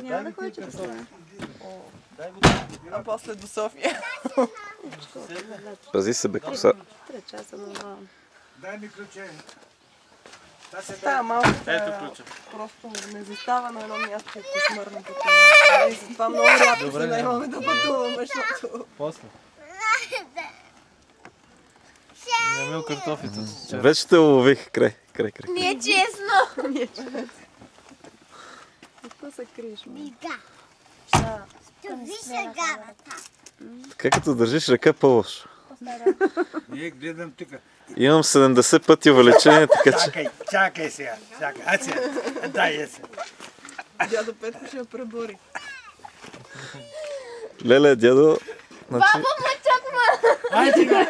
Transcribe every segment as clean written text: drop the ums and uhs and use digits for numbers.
Няма да ходите по това. А после до София. Пази се бе, коса. 3 часа нормално. Дай ми ключе. Става малко. Ето ключа. Просто не застава на едно място и кошмарно пътуване. И затова много рядко се наемаме да пътуваме, защото... После. Не мил картофите с вчера. Вече те улових. Край. Не е честно. Защо се криеш? Мига. Виж гарата. Така като държиш ръка по-лошо. Не, гледам тук. Имам 70 пъти увеличение, така че... Чакай сега. Чакай. А сега. Дай я се. Дядо Петко ще я пребори. Леле, дядо... Значи... Баба ме чакма. Ай сега.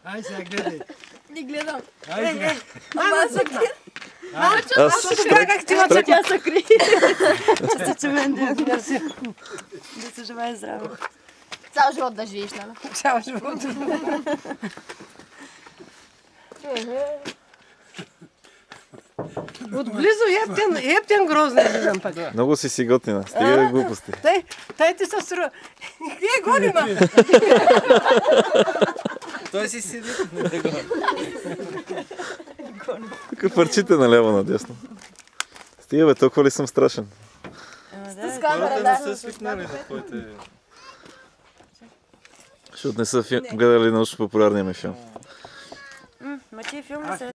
Ай сега, гледай. Не гледам. Ай сега. Мама се гледа. Аз Как ти мача тя се кри? Чувствам, че мен да се живее здраво. Цял живот да живееш, нали? Цял живот. Отблизо ептен грозно излизам пък. много си готина. Стига да глупости. Тай ти се струва. Где е гонина? Той си седи. Тук парчите наляво надясно. Стига бе, толкова ли съм страшен? С камера, Хората да. не са свикнали на твоите... Защото не са гледали научно популярния ми филм. Ма тия филми са